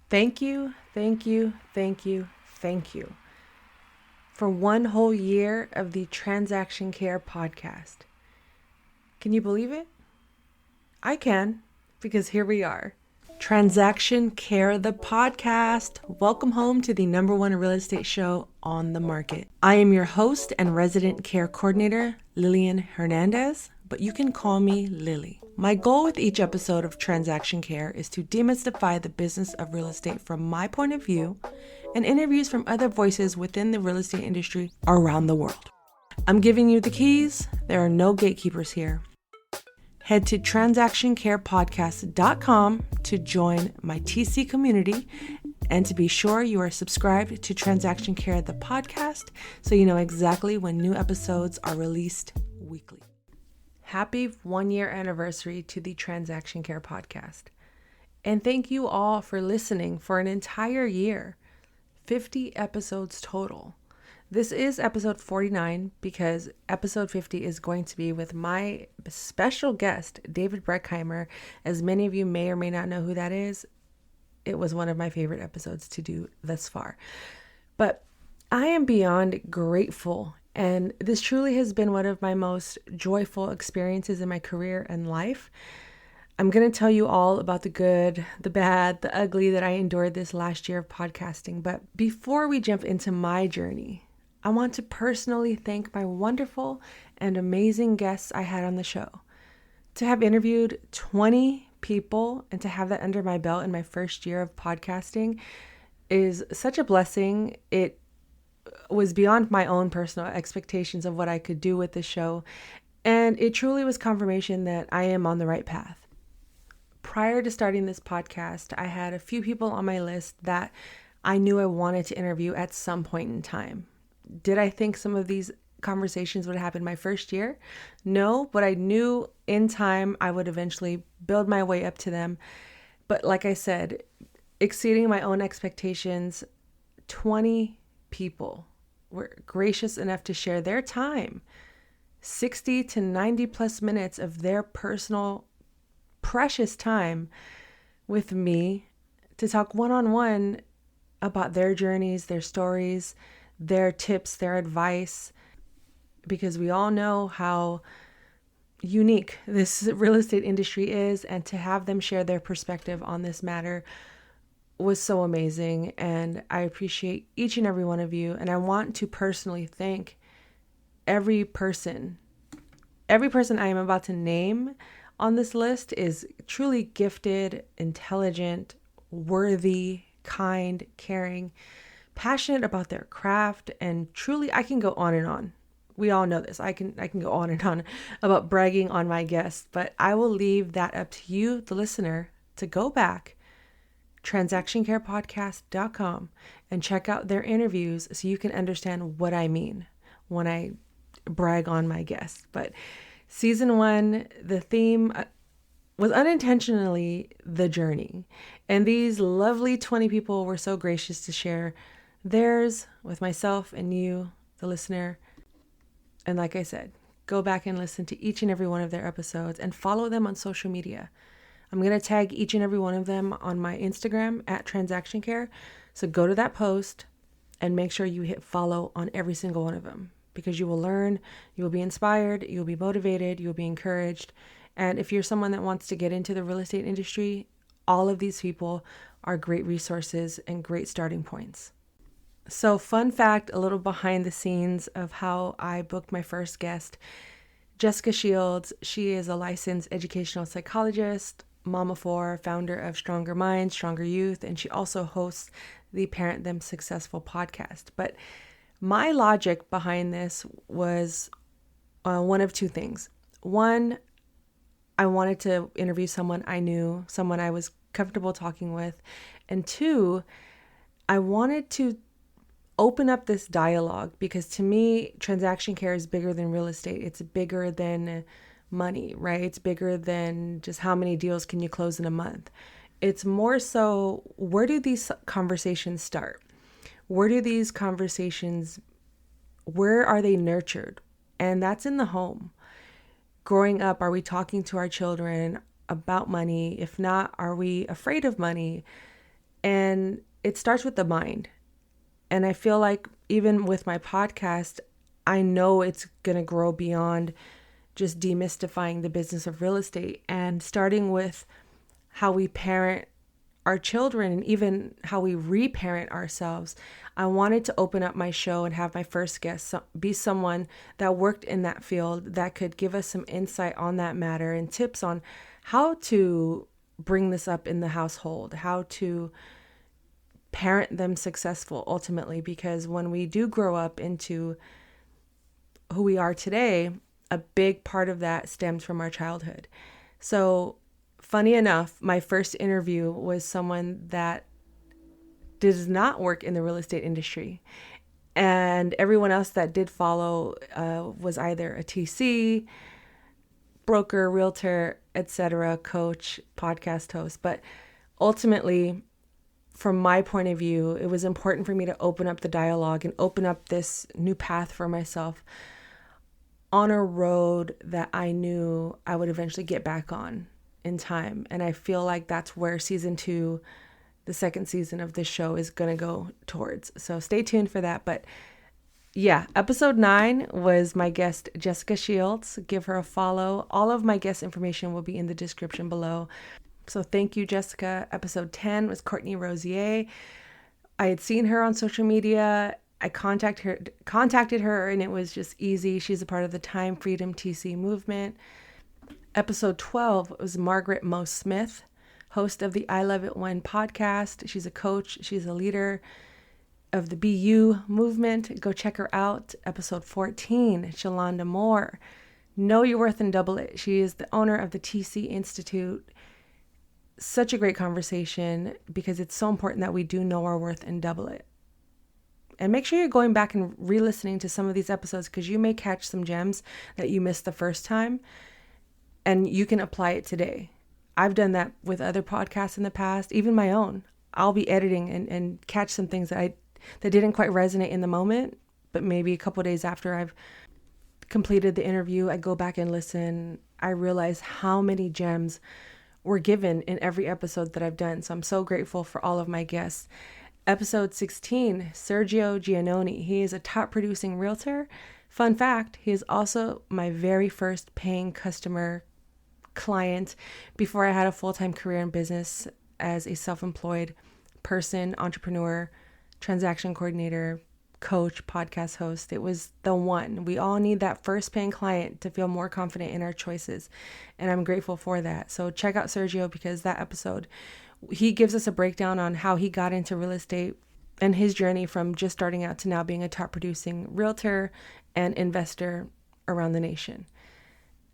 Thank you, thank you, thank you, thank you for one whole year of the Transaction Care podcast. Can you believe it? I can, because here we are. Transaction Care, the podcast. Welcome home to the number one real estate show on the market. I am your host and resident care coordinator, Lillian Hernandez, but you can call me Lily. My goal with each episode of Transaction Care is to demystify the business of real estate from my point of view and interviews from other voices within the real estate industry around the world. I'm giving you the keys. There are no gatekeepers here. Head to transactioncarepodcast.com to join my TC community and to be sure you are subscribed to Transaction Care, the podcast, so you know exactly when new episodes are released weekly. Happy 1-year anniversary to the Transaction Care podcast. And thank you all for listening for an entire year. 50 episodes total. This is episode 49 because episode 50 is going to be with my special guest, David Breckheimer. As many of you may or may not know who that is, it was one of my favorite episodes to do thus far. But I am beyond grateful, and this truly has been one of my most joyful experiences in my career and life. I'm going to tell you all about the good, the bad, the ugly that I endured this last year of podcasting. But before we jump into my journey, I want to personally thank my wonderful and amazing guests I had on the show. To have interviewed 20 people and to have that under my belt in my first year of podcasting is such a blessing. It was beyond my own personal expectations of what I could do with this show, and it truly was confirmation that I am on the right path. Prior to starting this podcast, I had a few people on my list that I knew I wanted to interview at some point in time. Did I think some of these conversations would happen my first year? No, but I knew in time I would eventually build my way up to them. But like I said, exceeding my own expectations, 20 people were gracious enough to share their time, 60 to 90 plus minutes of their personal, precious time with me to talk one-on-one about their journeys, their stories, their tips, their advice, because we all know how unique this real estate industry is, and to have them share their perspective on this matter was so amazing. And I appreciate each and every one of you. And I want to personally thank every person I am about to name on this list is truly gifted, intelligent, worthy, kind, caring, passionate about their craft, and truly I can go on and on. We all know this. I can go on and on about bragging on my guests, but I will leave that up to you, the listener, to go back, transactioncarepodcast.com, and check out their interviews so you can understand what I mean when I brag on my guests. But season 1, the theme was unintentionally the journey. And these lovely 20 people were so gracious to share theirs with myself and you, the listener. And like I said, go back and listen to each and every one of their episodes and follow them on social media. I'm going to tag each and every one of them on my Instagram at Transaction Care. So go to that post and make sure you hit follow on every single one of them, because you will learn, you will be inspired, you'll be motivated, you'll be encouraged. And if you're someone that wants to get into the real estate industry, all of these people are great resources and great starting points. So fun fact, a little behind the scenes of how I booked my first guest, Jessica Shields. She is a licensed educational psychologist, mom of 4, founder of Stronger Minds, Stronger Youth, and she also hosts the Parent Them Successful podcast. But my logic behind this was one of two things. One, I wanted to interview someone I knew, someone I was comfortable talking with. And two, I wanted to open up this dialogue, because to me, transaction care is bigger than real estate. It's bigger than money, right? It's bigger than just how many deals can you close in a month. It's more so, where do these conversations start? Where are they nurtured? And that's in the home. Growing up, are we talking to our children about money? If not, are we afraid of money? And it starts with the mind. And I feel like even with my podcast, I know it's going to grow beyond just demystifying the business of real estate and starting with how we parent our children and even how we reparent ourselves. I wanted to open up my show and have my first guest be someone that worked in that field that could give us some insight on that matter and tips on how to bring this up in the household, how to parent them successful ultimately, because when we do grow up into who we are today, a big part of that stems from our childhood. So funny enough, my first interview was someone that does not work in the real estate industry. And everyone else that did follow was either a TC, broker, realtor, etc., coach, podcast host. But ultimately, from my point of view, it was important for me to open up the dialogue and open up this new path for myself on a road that I knew I would eventually get back on in time. And I feel like that's where season 2, the second season of this show, is going to go towards. So stay tuned for that. But yeah, episode 9 was my guest, Jessica Shields. Give her a follow. All of my guest information will be in the description below. So thank you, Jessica. Episode 10 was Courtney Rosier. I had seen her on social media. I contacted her, and it was just easy. She's a part of the Time Freedom TC movement. Episode 12 was Margaret Mo Smith, host of the I Love It When podcast. She's a coach. She's a leader of the BU movement. Go check her out. Episode 14, Shalonda Moore. Know your worth and double it. She is the owner of the TC Institute. Such a great conversation because it's so important that we do know our worth and double it. And make sure you're going back and re-listening to some of these episodes because you may catch some gems that you missed the first time and you can apply it today. I've done that with other podcasts in the past, even my own. I'll be editing and catch some things that didn't quite resonate in the moment, but maybe a couple of days after I've completed the interview, I go back and listen. I realize how many gems were given in every episode that I've done. So I'm so grateful for all of my guests. Episode 16, Sergio Giannoni. He is a top producing realtor. Fun fact, he is also my very first paying customer client before I had a full-time career in business as a self-employed person, entrepreneur, transaction coordinator, coach, podcast host. It was the one. We all need that first paying client to feel more confident in our choices. And I'm grateful for that. So check out Sergio because that episode, he gives us a breakdown on how he got into real estate and his journey from just starting out to now being a top producing realtor and investor around the nation.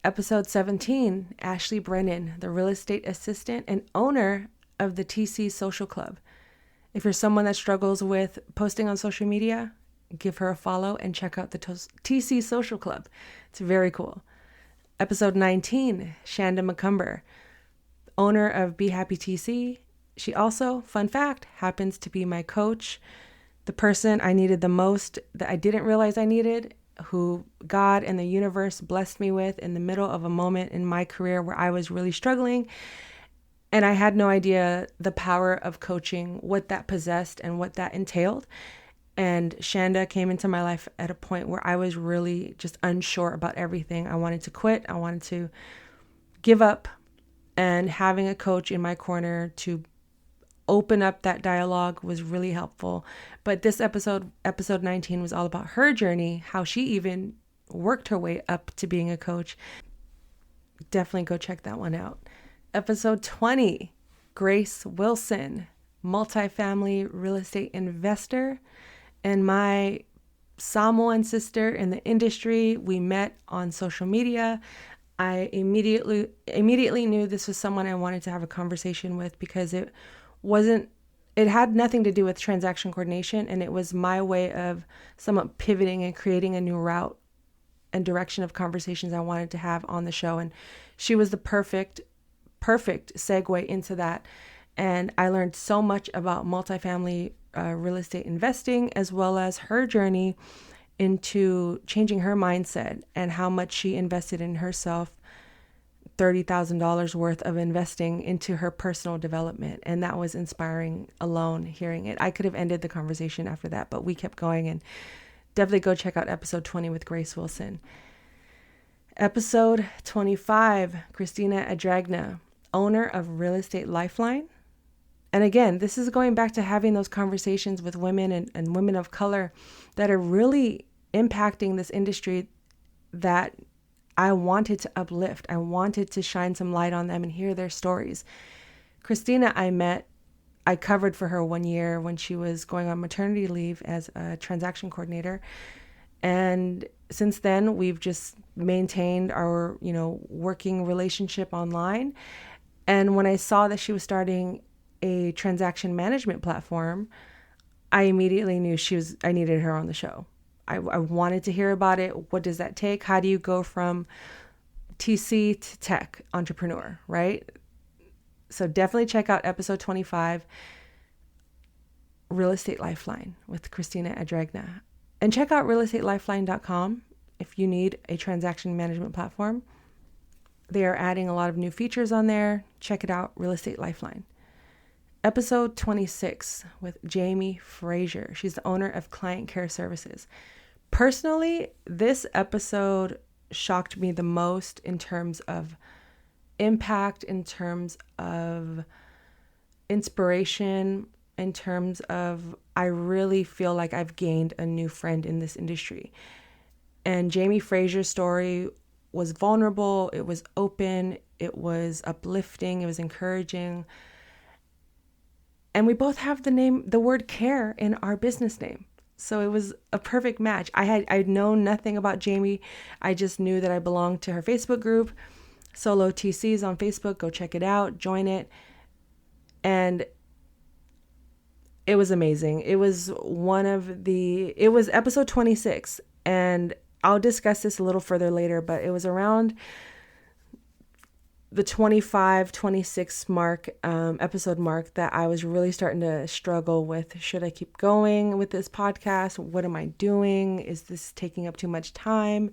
Episode 17, Ashley Brennan, the real estate assistant and owner of the TC Social Club. If you're someone that struggles with posting on social media, give her a follow and check out the TC Social Club. It's very cool. Episode 19, Shanda McCumber, owner of Be Happy TC. She also, fun fact, happens to be my coach, the person I needed the most that I didn't realize I needed, who God and the universe blessed me with in the middle of a moment in my career where I was really struggling. And I had no idea the power of coaching, what that possessed and what that entailed. And Shanda came into my life at a point where I was really just unsure about everything. I wanted to quit. I wanted to give up. And having a coach in my corner to open up that dialogue was really helpful. But this episode 19, was all about her journey, how she even worked her way up to being a coach. Definitely go check that one out. Episode 20, Grace Wilson, multifamily real estate investor, and my Samoan sister in the industry. We met on social media. I immediately knew this was someone I wanted to have a conversation with because it had nothing to do with transaction coordination, and it was my way of somewhat pivoting and creating a new route and direction of conversations I wanted to have on the show. And she was the perfect segue into that. And I learned so much about multifamily real estate investing, as well as her journey into changing her mindset and how much she invested in herself $30,000 worth of investing into her personal development. And that was inspiring alone, hearing it. I could have ended the conversation after that, but we kept going. And definitely go check out episode 20 with Grace Wilson. Episode 25, Christina Adragna, owner of Real Estate Lifeline. And again, this is going back to having those conversations with women and women of color that are really impacting this industry that I wanted to uplift. I wanted to shine some light on them and hear their stories. Christina, I covered for her 1 year when she was going on maternity leave as a transaction coordinator. And since then, we've just maintained our, working relationship online. And when I saw that she was starting a transaction management platform, I immediately knew I needed her on the show. I wanted to hear about it. What does that take? How do you go from TC to tech entrepreneur, right? So definitely check out episode 25, Real Estate Lifeline with Christina Adragna. And check out realestatelifeline.com if you need a transaction management platform. They are adding a lot of new features on there. Check it out, Real Estate Lifeline. Episode 26 with Jamie Frazier. She's the owner of Client Care Services. Personally, this episode shocked me the most in terms of impact, in terms of inspiration, in terms of I really feel like I've gained a new friend in this industry. And Jamie Frazier's story was vulnerable, it was open, it was uplifting, it was encouraging. And we both have the word care in our business name. So it was a perfect match. I'd known nothing about Jamie. I just knew that I belonged to her Facebook group, Solo TCs on Facebook. Go check it out, join it. And it was amazing. It was episode 26. And I'll discuss this a little further later, but it was around the 25, 26 episode mark that I was really starting to struggle with. Should I keep going with this podcast? What am I doing? Is this taking up too much time?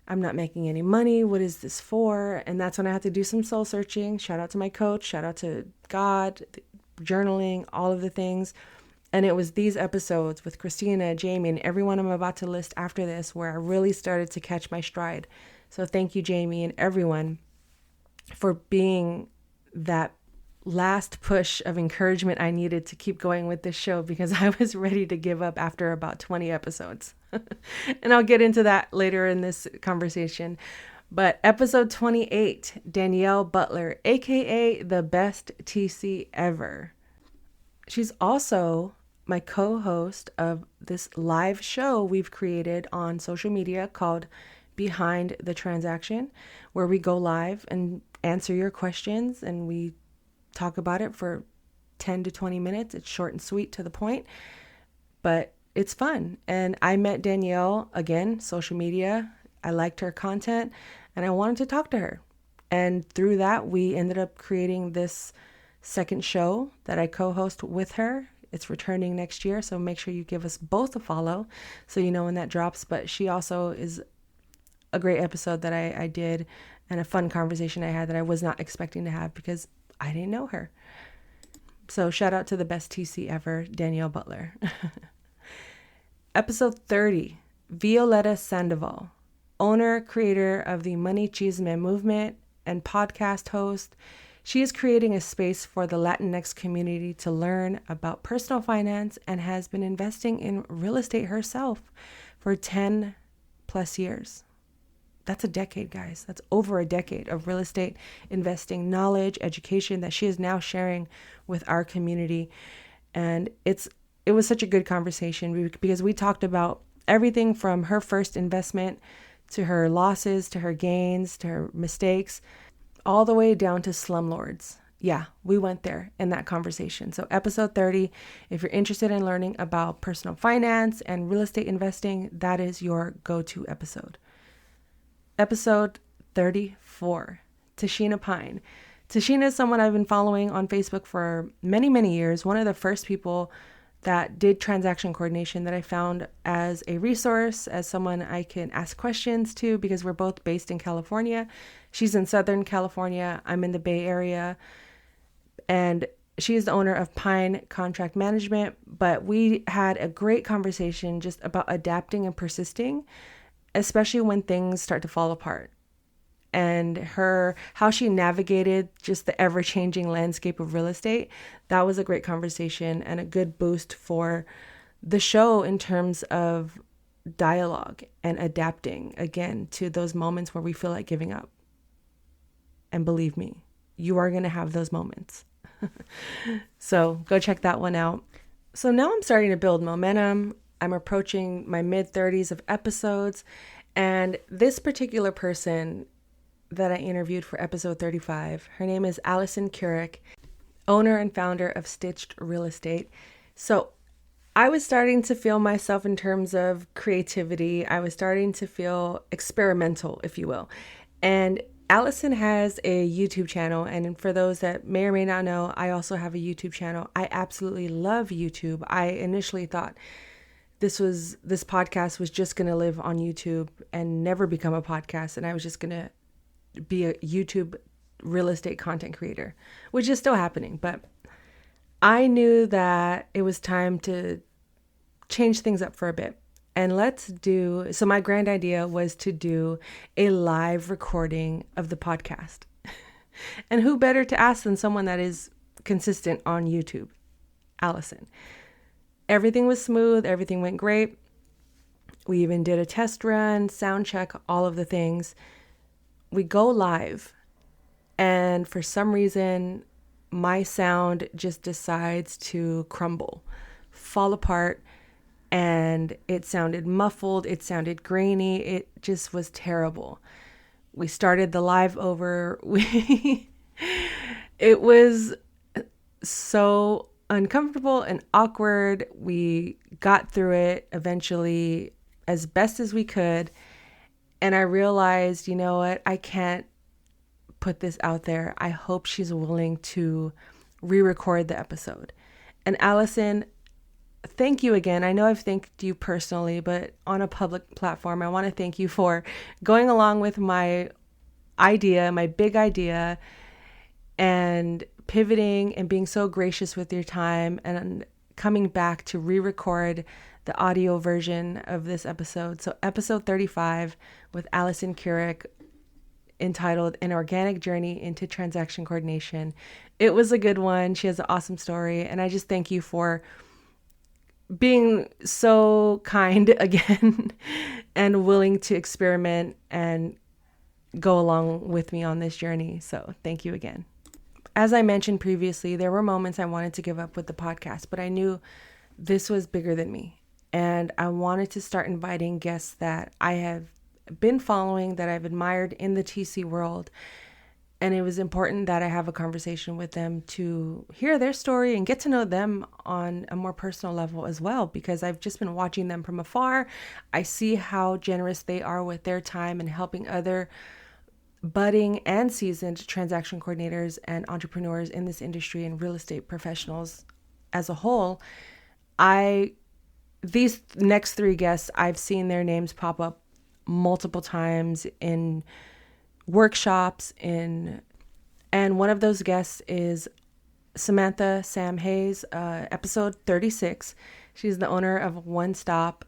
I'm not making any money. What is this for? And that's when I had to do some soul searching. Shout out to my coach. Shout out to God, journaling, all of the things. And it was these episodes with Christina, Jamie, and everyone I'm about to list after this where I really started to catch my stride. So thank you, Jamie, and everyone for being that last push of encouragement I needed to keep going with this show, because I was ready to give up after about 20 episodes. And I'll get into that later in this conversation. But episode 28, Danielle Butler, aka the best TC ever. She's also my co-host of this live show we've created on social media called Behind the Transaction, where we go live and answer your questions and we talk about it for 10 to 20 minutes. It's short and sweet, to the point, but it's fun. And I met Danielle, again, social media. I liked her content and I wanted to talk to her. And through that, we ended up creating this second show that I co-host with her. It's returning next year, so make sure you give us both a follow so you know when that drops. But she also is a great episode that I did, and a fun conversation I had that I was not expecting to have because I didn't know her. So shout out to the best TC ever, Danielle Butler. Episode 30, Violetta Sandoval, owner, creator of the Money Chisme movement and podcast host. She is creating a space for the Latinx community to learn about personal finance and has been investing in real estate herself for 10 plus years. That's a decade, guys. That's over a decade of real estate investing knowledge, education that she is now sharing with our community. And it was such a good conversation because we talked about everything from her first investment to her losses, to her gains, to her mistakes, all the way down to slumlords. Yeah, we went there in that conversation. So episode 30, if you're interested in learning about personal finance and real estate investing, that is your go-to episode. Episode 34, Tashina Pine. Tashina is someone I've been following on Facebook for many, many years. One of the first people that did transaction coordination that I found as a resource, as someone I can ask questions to, because we're both based in California. She's in Southern California. I'm in the Bay Area. And she is the owner of Pine Contract Management. But we had a great conversation just about adapting and persisting, especially when things start to fall apart. And how she navigated just the ever-changing landscape of real estate. That was a great conversation and a good boost for the show in terms of dialogue and adapting again to those moments where we feel like giving up. And believe me, you are going to have those moments. So go check that one out. So now I'm starting to build momentum. I'm approaching my mid-30s of episodes. And this particular person that I interviewed for episode 35, her name is Allison Kurek, owner and founder of Stitched Real Estate. So I was starting to feel myself in terms of creativity. I was starting to feel experimental, if you will. And Allison has a YouTube channel. And for those that may or may not know, I also have a YouTube channel. I absolutely love YouTube. I initially thought this podcast was just going to live on YouTube and never become a podcast. And I was just going to be a YouTube real estate content creator, which is still happening. But I knew that it was time to change things up for a bit. And so my grand idea was to do a live recording of the podcast. And who better to ask than someone that is consistent on YouTube, Allison. Everything was smooth. Everything went great. We even did a test run, sound check, all of the things. We go live, and for some reason, my sound just decides to crumble, fall apart, and it sounded muffled. It sounded grainy. It just was terrible. We started the live over. It was so uncomfortable and awkward. We got through it eventually as best as we could. And I realized, you know what? I can't put this out there. I hope she's willing to re-record the episode. And Allison, thank you again. I know I've thanked you personally, but on a public platform, I want to thank you for going along with my big idea, and pivoting and being so gracious with your time and coming back to re-record the audio version of this episode. So episode 35 with Allison Kurek, entitled An Organic Journey into Transaction Coordination. It was a good one. She has an awesome story. And I just thank you for being so kind again and willing to experiment and go along with me on this journey. So thank you again. As I mentioned previously, there were moments I wanted to give up with the podcast, but I knew this was bigger than me. And I wanted to start inviting guests that I have been following, that I've admired in the TC world. And it was important that I have a conversation with them to hear their story and get to know them on a more personal level as well, because I've just been watching them from afar. I see how generous they are with their time and helping other budding and seasoned transaction coordinators and entrepreneurs in this industry and real estate professionals as a whole. These next three guests, I've seen their names pop up multiple times in workshops, and one of those guests is Samantha Sam Hayes, episode 36. She's the owner of One Stop,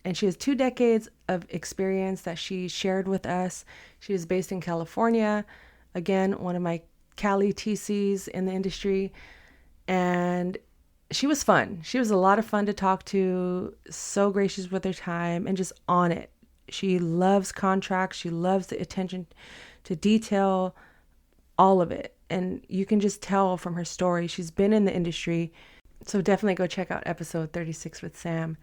and she has 2 decades of experience that she shared with us. She is based in California. Again, one of my Cali TCs in the industry. And she was fun. She was a lot of fun to talk to, so gracious with her time and just on it. She loves contracts. She loves the attention to detail, all of it. And you can just tell from her story. She's been in the industry. So definitely go check out episode 36 with Sam.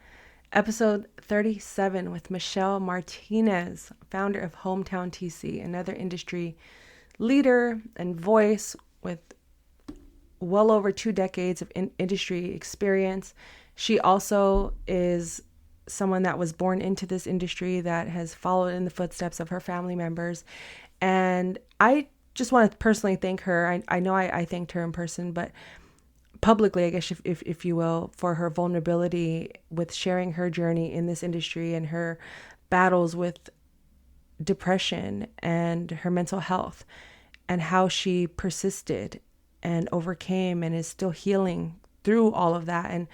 Episode 37 with Michelle Martinez, founder of Hometown TC, another industry leader and voice with well over 2 decades of industry experience. She also is someone that was born into this industry, that has followed in the footsteps of her family members. And I just want to personally thank her. I know I thanked her in person, but publicly, I guess, if you will, for her vulnerability with sharing her journey in this industry and her battles with depression and her mental health, and how she persisted and overcame and is still healing through all of that, and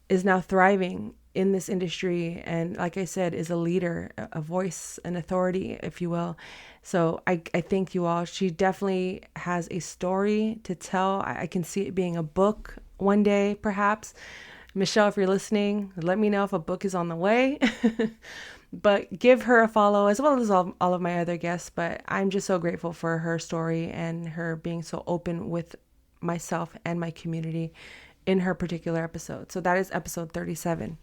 is now thriving in this industry. And like I said, is a leader, a voice, an authority, if you will. So I thank you all. She definitely has a story to tell. I can see it being a book one day, perhaps. Michelle, if you're listening, let me know if a book is on the way. But give her a follow, as well as all of my other guests. But I'm just so grateful for her story and her being so open with myself and my community in her particular episode. So that is episode 37.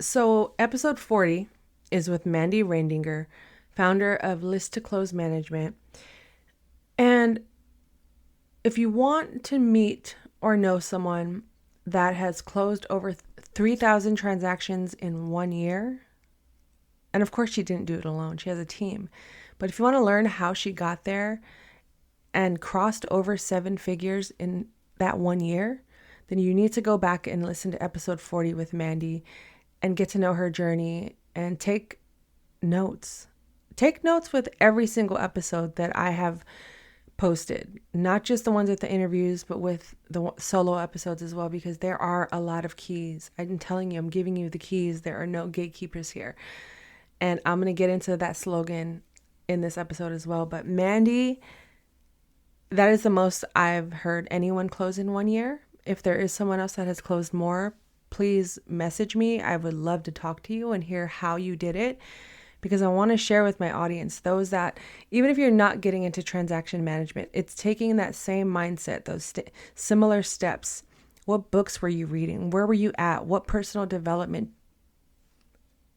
So episode 40 is with Mandy Reindinger, founder of List to Close Management. And if you want to meet or know someone that has closed over 3,000 transactions in 1 year, and of course she didn't do it alone, she has a team. But if you want to learn how she got there and crossed over 7 figures in that 1 year, then you need to go back and listen to episode 40 with Mandy and get to know her journey and take notes. Take notes with every single episode that I have posted, not just the ones with the interviews, but with the solo episodes as well, because there are a lot of keys. I'm telling you, I'm giving you the keys. There are no gatekeepers here. And I'm going to get into that slogan in this episode as well. But Mandy, that is the most I've heard anyone close in 1 year. If there is someone else that has closed more, please message me. I would love to talk to you and hear how you did it, because I want to share with my audience, those that, even if you're not getting into transaction management, it's taking that same mindset, those similar steps. What books were you reading? Where were you at? What personal development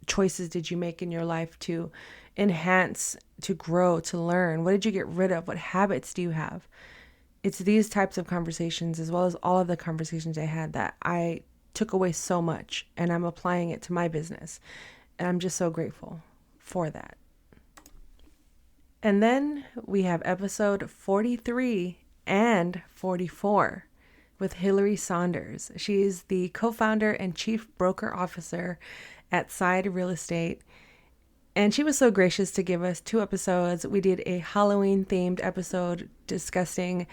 choices did you make in your life to enhance, to grow, to learn? What did you get rid of? What habits do you have? It's these types of conversations, as well as all of the conversations I had, that I took away so much, and I'm applying it to my business. And I'm just so grateful for that. And then we have episode 43 and 44 with Hillary Saunders. She's the co-founder and chief broker officer at Side Real Estate. And she was so gracious to give us 2 episodes. We did a Halloween themed episode discussing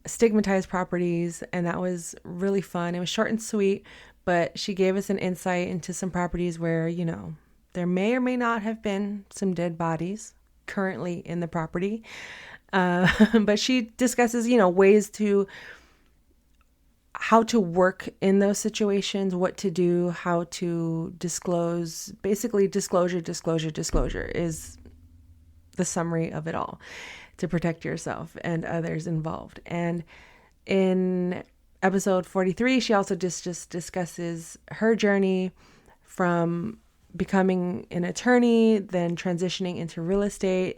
stigmatized properties, and that was really fun. It was short and sweet, but she gave us an insight into some properties where, you know, there may or may not have been some dead bodies currently in the property. But she discusses, you know, ways to, how to work in those situations, what to do, how to disclose. Basically, disclosure is the summary of it all, to protect yourself and others involved. And in episode 43, she also just discusses her journey from becoming an attorney, then transitioning into real estate,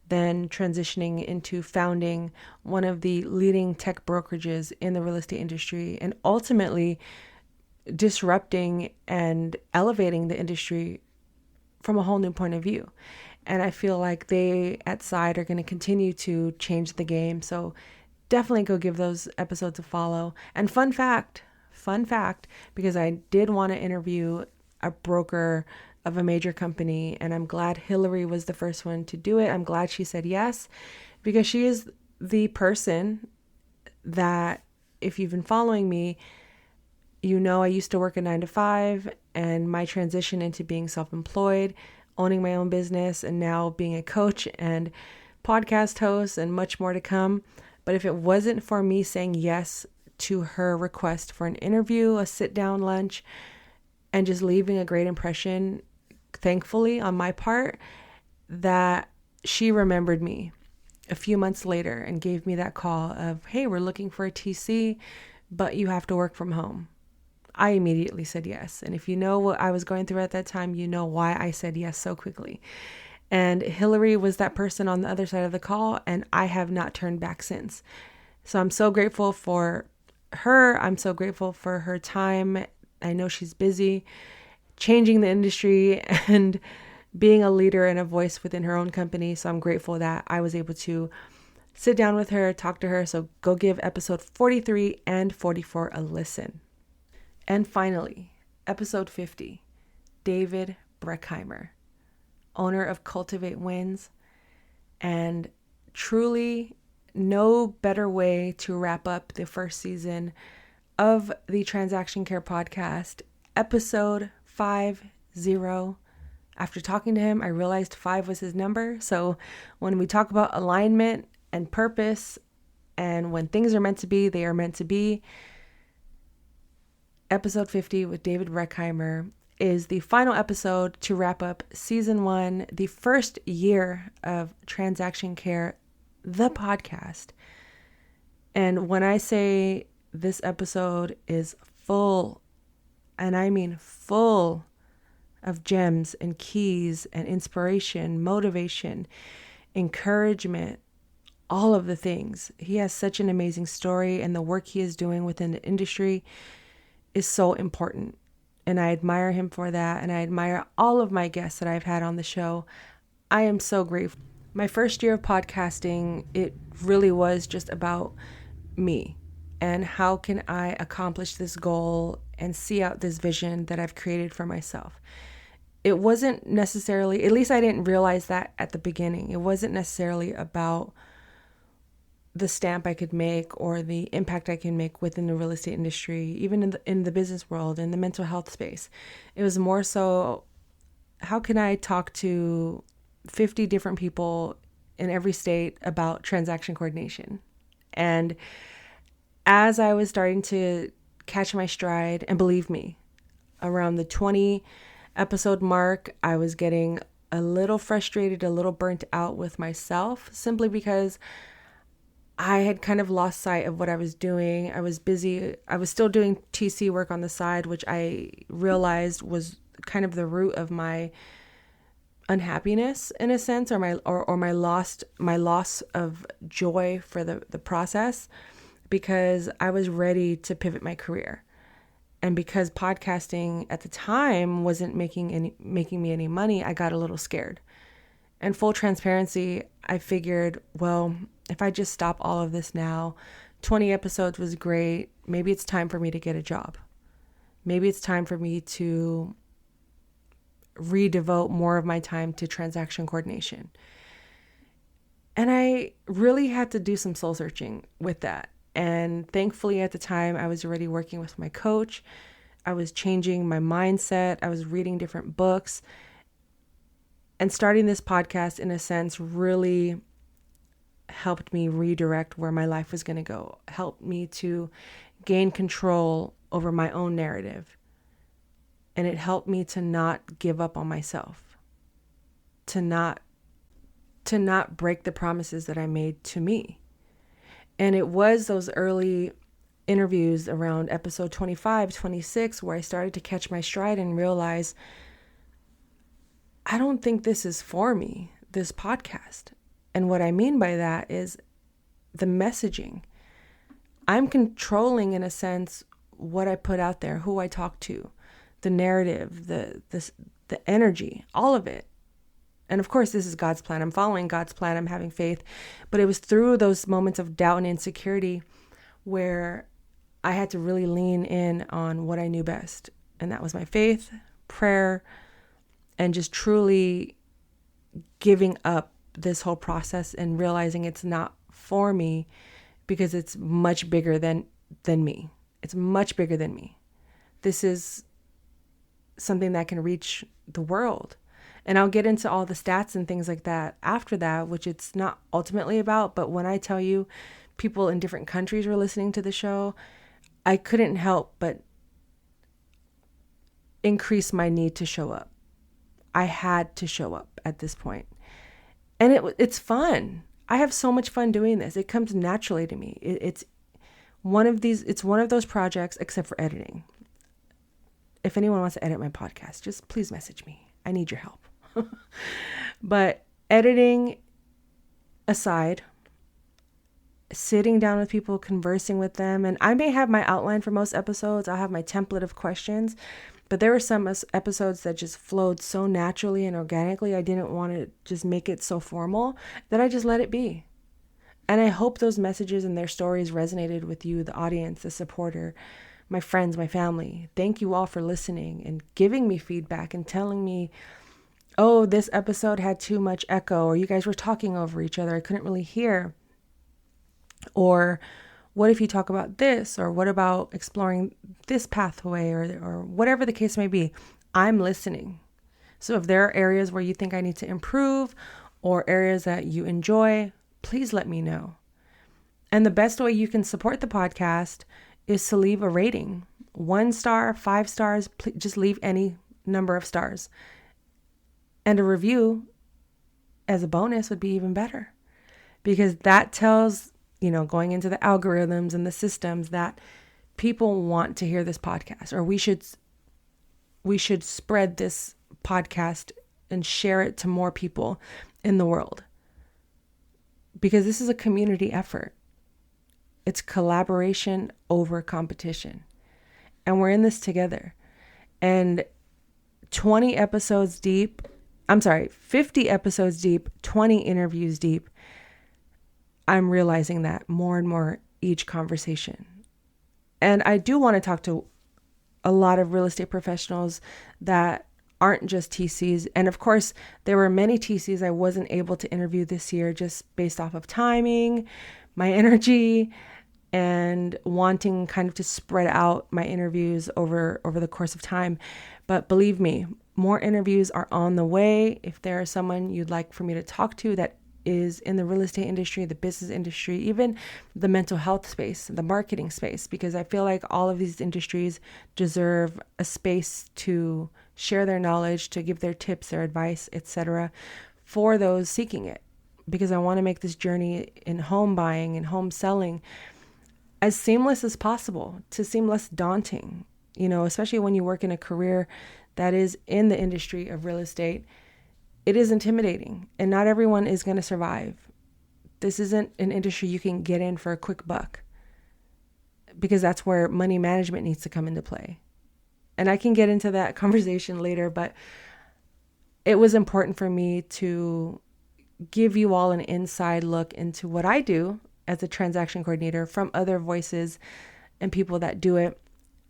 then transitioning into founding one of the leading tech brokerages in the real estate industry, and ultimately disrupting and elevating the industry from a whole new point of view. And I feel like they at Side are going to continue to change the game. So definitely go give those episodes a follow. And fun fact, because I did want to interview a broker of a major company, and I'm glad Hillary was the first one to do it. I'm glad she said yes, because she is the person that, if you've been following me, you know I used to work a 9-to-5, and my transition into being self-employed, owning my own business, and now being a coach and podcast host, and much more to come. But if it wasn't for me saying yes to her request for an interview, a sit-down lunch, and just leaving a great impression, thankfully on my part, that she remembered me a few months later and gave me that call of, hey, we're looking for a TC, but you have to work from home. I immediately said yes. And if you know what I was going through at that time, you know why I said yes so quickly. And Hillary was that person on the other side of the call, and I have not turned back since. So I'm so grateful for her. I'm so grateful for her time. I know she's busy changing the industry and being a leader and a voice within her own company. So I'm grateful that I was able to sit down with her, talk to her. So go give episode 43 and 44 a listen. And finally, episode 50, David Breckheimer. owner of Cultivate Wins, and truly no better way to wrap up the first season of the Transaction Care Podcast, episode 50. After talking to him, I realized 5 was his number. So when we talk about alignment and purpose, and when things are meant to be, they are meant to be. Episode 50 with David Reckheimer is the final episode to wrap up season 1, the first year of Transaction Care, the podcast. And when I say this episode is full, and I mean full, of gems and keys and inspiration, motivation, encouragement, all of the things. He has such an amazing story, and the work he is doing within the industry is so important. And I admire him for that. And I admire all of my guests that I've had on the show. I am so grateful. My first year of podcasting, it really was just about me and how can I accomplish this goal and see out this vision that I've created for myself. It wasn't necessarily, at least I didn't realize that at the beginning. It wasn't necessarily about the stamp I could make or the impact I can make within the real estate industry, even in the business world, in the mental health space. It was more so, how can I talk to 50 different people in every state about transaction coordination? And as I was starting to catch my stride, and believe me, around the 20 episode mark, I was getting a little frustrated, a little burnt out with myself, simply because I had kind of lost sight of what I was doing. I was busy. I was still doing TC work on the side, which I realized was kind of the root of my unhappiness in a sense, or my loss of joy for the process, because I was ready to pivot my career. And because podcasting at the time wasn't making me any money, I got a little scared. And full transparency, I figured, well, if I just stop all of this now, 20 episodes was great. Maybe it's time for me to get a job. Maybe it's time for me to redevote more of my time to transaction coordination. And I really had to do some soul searching with that. And thankfully at the time, I was already working with my coach. I was changing my mindset. I was reading different books. And starting this podcast, in a sense, really helped me redirect where my life was going to go, helped me to gain control over my own narrative. And it helped me to not give up on myself, to not break the promises that I made to me. And it was those early interviews around episode 25, 26, where I started to catch my stride and realize, I don't think this is for me, this podcast. And what I mean by that is the messaging. I'm controlling, in a sense, what I put out there, who I talk to, the narrative, the energy, all of it. And of course, this is God's plan. I'm following God's plan. I'm having faith. But it was through those moments of doubt and insecurity where I had to really lean in on what I knew best. And that was my faith, prayer, and just truly giving up this whole process and realizing it's not for me, because it's much bigger than me. It's much bigger than me. This is something that can reach the world. And I'll get into all the stats and things like that after that, which it's not ultimately about. But when I tell you people in different countries were listening to the show, I couldn't help but increase my need to show up. I had to show up at this point. And it's fun. I have so much fun doing this. It comes naturally to me. It's one of those projects, except for editing. If anyone wants to edit my podcast, just please message me. I need your help. But editing aside, sitting down with people, conversing with them, and I may have my outline for most episodes. I'll have my template of questions, but there were some episodes that just flowed so naturally and organically. I didn't want to just make it so formal that I just let it be. And I hope those messages and their stories resonated with you, the audience, the supporter, my friends, my family. Thank you all for listening and giving me feedback and telling me oh, this episode had too much echo, or you guys were talking over each other, I couldn't really hear. Or what if you talk about this? Or what about exploring this pathway, or whatever the case may be? I'm listening. So if there are areas where you think I need to improve or areas that you enjoy, please let me know. And the best way you can support the podcast is to leave a rating. 1 star, 5 stars, just leave any number of stars. And a review as a bonus would be even better, because that tells, going into the algorithms and the systems, that people want to hear this podcast, or we should spread this podcast and share it to more people in the world, because this is a community effort. It's collaboration over competition, and we're in this together. And 50 episodes deep, 20 interviews deep, I'm realizing that more and more each conversation. And I do want to talk to a lot of real estate professionals that aren't just TCs. And of course, there were many TCs I wasn't able to interview this year just based off of timing, my energy, and wanting kind of to spread out my interviews over the course of time. But believe me, more interviews are on the way. If there is someone you'd like for me to talk to that is in the real estate industry, the business industry, even the mental health space, the marketing space, because I feel like all of these industries deserve a space to share their knowledge, to give their tips, their advice, etc., for those seeking it. Because I want to make this journey in home buying and home selling as seamless as possible, to seem less daunting, especially when you work in a career that is in the industry of real estate. It is intimidating, and not everyone is going to survive. This isn't an industry you can get in for a quick buck, because that's where money management needs to come into play. And I can get into that conversation later, but it was important for me to give you all an inside look into what I do as a transaction coordinator from other voices and people that do it,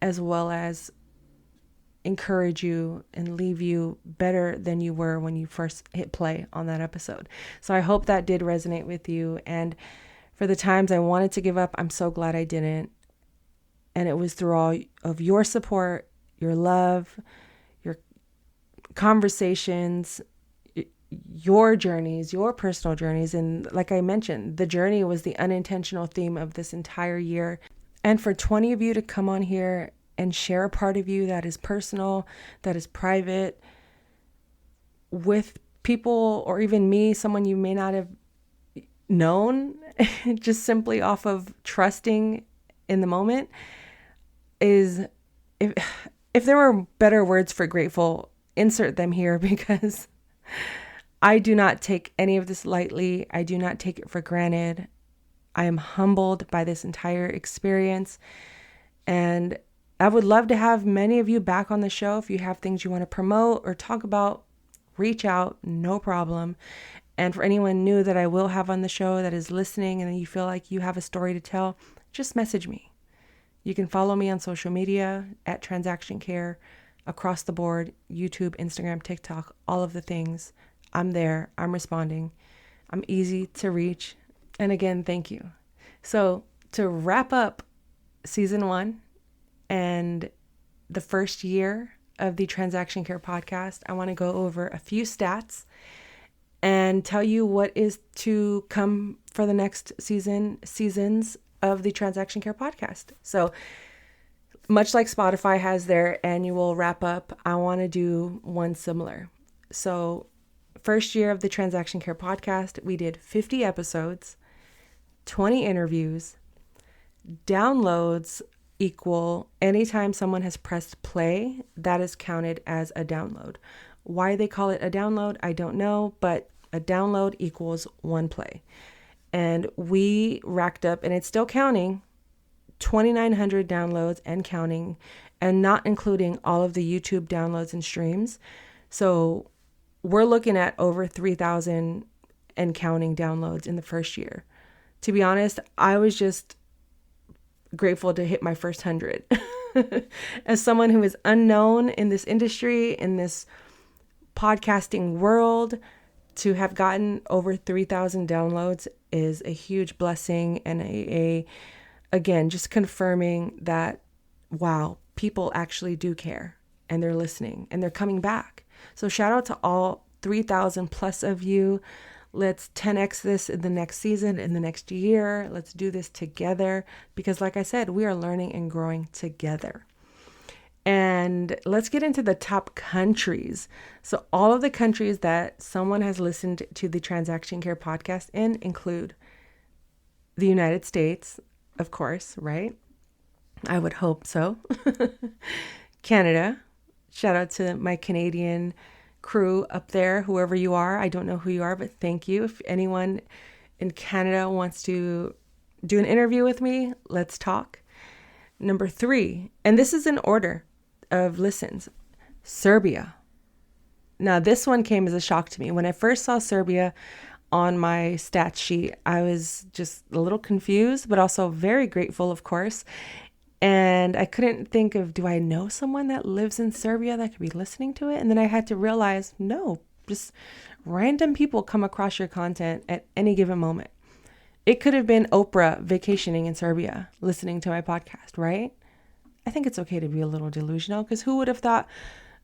as well as encourage you and leave you better than you were when you first hit play on that episode. So I hope that did resonate with you. And for the times I wanted to give up, I'm so glad I didn't. And it was through all of your support, your love, your conversations, your journeys, your personal journeys. And like I mentioned, the journey was the unintentional theme of this entire year. And for 20 of you to come on here and share a part of you that is personal, that is private, with people, or even me, someone you may not have known, just simply off of trusting in the moment, is, if there were better words for grateful, insert them here, because I do not take any of this lightly. I do not take it for granted. I am humbled by this entire experience, and I would love to have many of you back on the show. If you have things you want to promote or talk about, reach out, no problem. And for anyone new that I will have on the show that is listening and you feel like you have a story to tell, just message me. You can follow me on social media at Transaction Care, across the board, YouTube, Instagram, TikTok, all of the things. I'm there. I'm responding. I'm easy to reach. And again, thank you. So to wrap up season 1 and the first year of the Transaction Care podcast, I want to go over a few stats and tell you what is to come for the next seasons of the Transaction Care podcast. So much like Spotify has their annual wrap up, I want to do one similar. So first year of the Transaction Care podcast, we did 50 episodes, 20 interviews, downloads equal anytime someone has pressed play, that is counted as a download. Why they call it a download, I don't know, but a download equals 1 play. And we racked up, and it's still counting, 2,900 downloads and counting, and not including all of the YouTube downloads and streams. So we're looking at over 3,000 and counting downloads in the first year. To be honest, I was just grateful to hit my first 100. As someone who is unknown in this industry, in this podcasting world, to have gotten over 3,000 downloads is a huge blessing, and again, just confirming that, wow, people actually do care, and they're listening, and they're coming back. So shout out to all 3,000 plus of you. Let's 10x this in the next season, in the next year. Let's do this together, because like I said, we are learning and growing together. And let's get into the top countries. So all of the countries that someone has listened to the Transaction Care podcast in include the United States, of course, right? I would hope so. Canada. Shout out to my Canadian crew up there, whoever you are. I don't know who you are, but thank you. If anyone in Canada wants to do an interview with me, let's talk. Number 3, and this is in order of listens, Serbia. Now, this one came as a shock to me. When I first saw Serbia on my stat sheet, I was just a little confused, but also very grateful, of course. And I couldn't think of, do I know someone that lives in Serbia that could be listening to it? And then I had to realize, no, just random people come across your content at any given moment. It could have been Oprah vacationing in Serbia, listening to my podcast, right? I think it's okay to be a little delusional, because who would have thought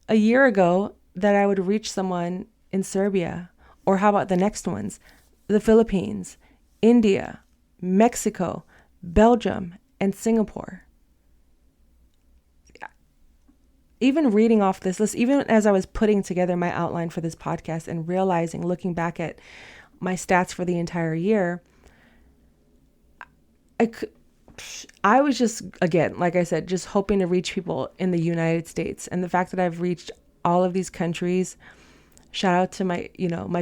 a year ago that I would reach someone in Serbia? Or how about the next ones? The Philippines, India, Mexico, Belgium, and Singapore. Even reading off this list, even as I was putting together my outline for this podcast and realizing, looking back at my stats for the entire year, I was just, again, like I said, just hoping to reach people in the United States. And the fact that I've reached all of these countries, shout out to my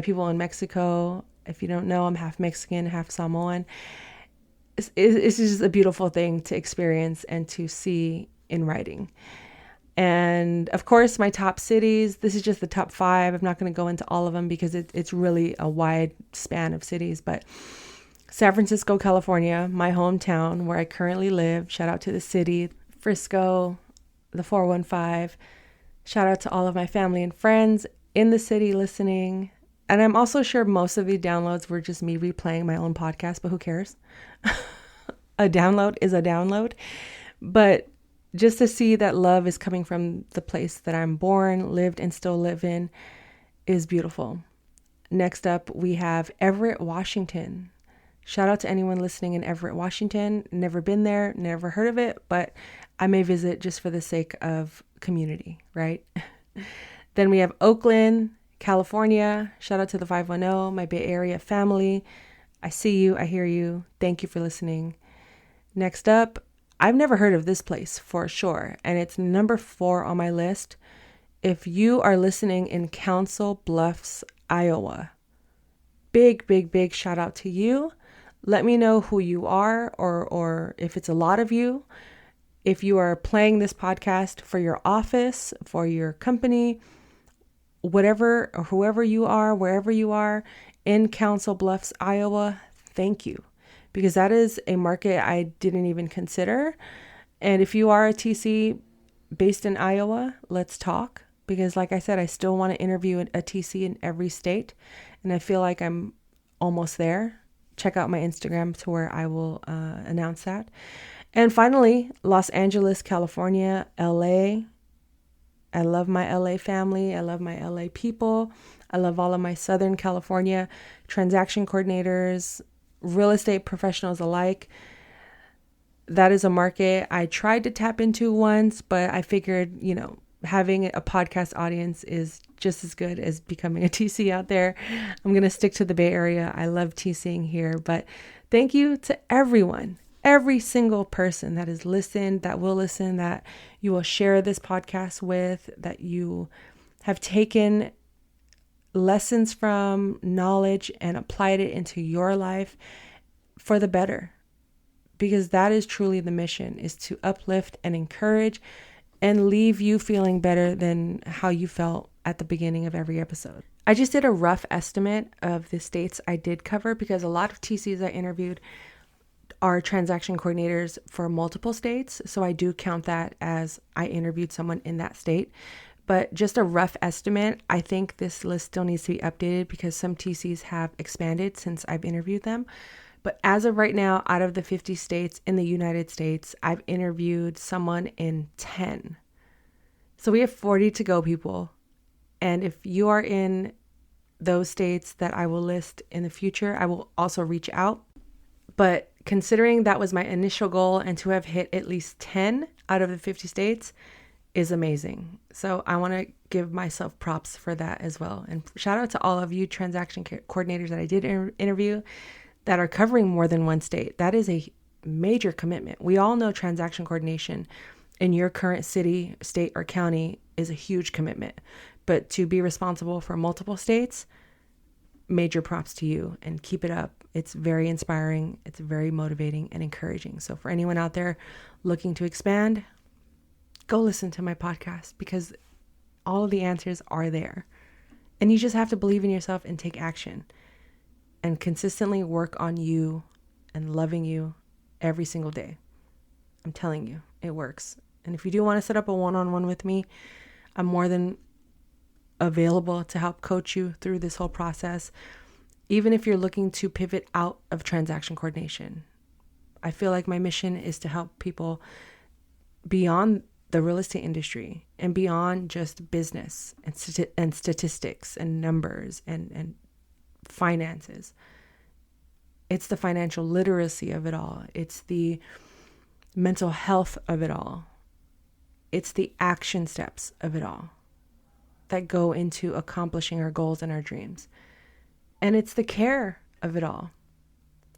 people in Mexico. If you don't know, I'm half Mexican, half Samoan. It's just a beautiful thing to experience and to see in writing. And of course, my top cities, this is just the top 5. I'm not going to go into all of them because it's really a wide span of cities, but San Francisco, California, my hometown where I currently live. Shout out to the city, Frisco, the 415. Shout out to all of my family and friends in the city listening. And I'm also sure most of the downloads were just me replaying my own podcast, but who cares? A download is a download. But just to see that love is coming from the place that I'm born, lived, and still live in is beautiful. Next up, we have Everett, Washington. Shout out to anyone listening in Everett, Washington. Never been there, never heard of it, but I may visit just for the sake of community, right? Then we have Oakland, California. Shout out to the 510, my Bay Area family. I see you, I hear you. Thank you for listening. Next up, I've never heard of this place for sure, and it's number 4 on my list. If you are listening in Council Bluffs, Iowa, big shout out to you. Let me know who you are, or if it's a lot of you. If you are playing this podcast for your office, for your company, whatever or whoever you are, wherever you are in Council Bluffs, Iowa, thank you. Because that is a market I didn't even consider. And if you are a TC based in Iowa, let's talk. Because like I said, I still want to interview a TC in every state. And I feel like I'm almost there. Check out my Instagram to where I will announce that. And finally, Los Angeles, California, LA. I love my LA family. I love my LA people. I love all of my Southern California transaction coordinators, real estate professionals alike. That is a market I tried to tap into once, but I figured, having a podcast audience is just as good as becoming a TC out there. I'm going to stick to the Bay Area. I love TCing here, but thank you to everyone, every single person that has listened, that will listen, that you will share this podcast with, that you have taken lessons from, knowledge, and applied it into your life for the better. Because that is truly the mission, is to uplift and encourage and leave you feeling better than how you felt at the beginning of every episode. I just did a rough estimate of the states I did cover, because a lot of TCs I interviewed are transaction coordinators for multiple states. So I do count that as I interviewed someone in that state. But just a rough estimate, I think this list still needs to be updated because some TCs have expanded since I've interviewed them. But as of right now, out of the 50 states in the United States, I've interviewed someone in 10. So we have 40 to go, people. And if you are in those states that I will list in the future, I will also reach out. But considering that was my initial goal, and to have hit at least 10 out of the 50 states is amazing. So I want to give myself props for that as well. And shout out to all of you transaction coordinators that I did interview that are covering more than one state. That is a major commitment. We all know transaction coordination in your current city, state, or county is a huge commitment. But to be responsible for multiple states, major props to you, and keep it up. It's very inspiring. It's very motivating and encouraging. So for anyone out there looking to expand, go listen to my podcast because all of the answers are there. And you just have to believe in yourself and take action and consistently work on you and loving you every single day. I'm telling you, it works. And if you do want to set up a one-on-one with me, I'm more than available to help coach you through this whole process. Even if you're looking to pivot out of transaction coordination, I feel like my mission is to help people beyond the real estate industry and beyond just business and statistics and numbers and finances. It's the financial literacy of it all. It's the mental health of it all. It's the action steps of it all that go into accomplishing our goals and our dreams. And it's the care of it all.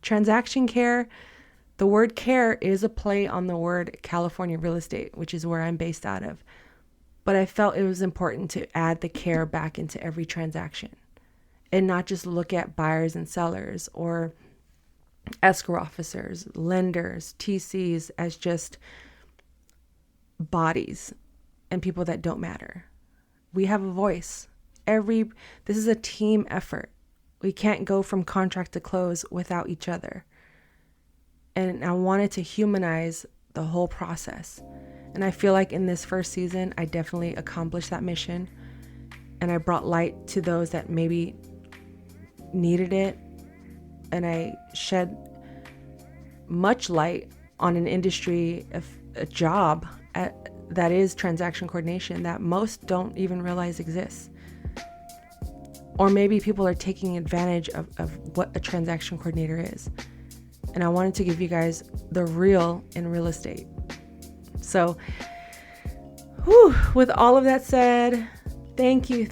Transaction care, the word care is a play on the word California real estate, which is where I'm based out of. But I felt it was important to add the care back into every transaction and not just look at buyers and sellers or escrow officers, lenders, TCs as just bodies and people that don't matter. We have a voice. This is a team effort. We can't go from contract to close without each other. And I wanted to humanize the whole process. And I feel like in this first season, I definitely accomplished that mission. And I brought light to those that maybe needed it. And I shed much light on an industry, a job that is transaction coordination that most don't even realize exists. Or maybe people are taking advantage of what a transaction coordinator is. And I wanted to give you guys the real in real estate. So, with all of that said, thank you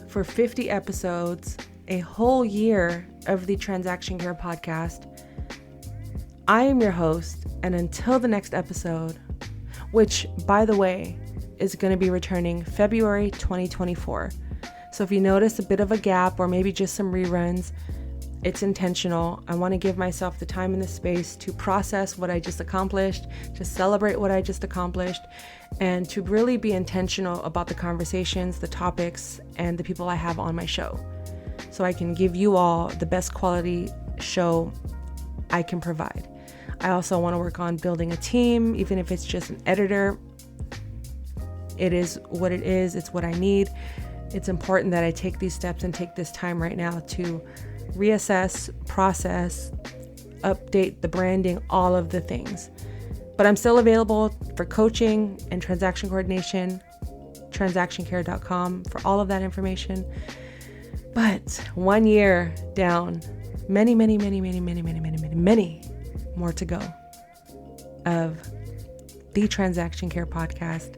for 50 episodes, a whole year of the Transaction Care podcast. I am your host, and until the next episode, which, by the way, is going to be returning February 2024. So if you notice a bit of a gap or maybe just some reruns, it's intentional. I want to give myself the time and the space to process what I just accomplished, to celebrate what I just accomplished, and to really be intentional about the conversations, the topics, and the people I have on my show. So I can give you all the best quality show I can provide. I also want to work on building a team, even if it's just an editor. It is what it is. It's what I need. It's important that I take these steps and take this time right now to reassess, process, update the branding, all of the things. But I'm still available for coaching and transaction coordination, transactioncare.com for all of that information. But 1 year down, many more to go of the Transaction Care podcast.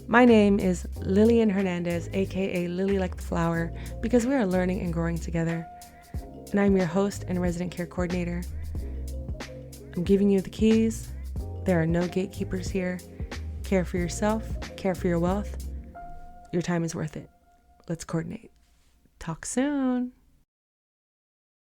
My name is Lillian Hernandez, aka Lily Like the Flower, because we are learning and growing together. And I'm your host and resident care coordinator. I'm giving you the keys. There are no gatekeepers here. Care for yourself, care for your wealth. Your time is worth it. Let's coordinate. Talk soon.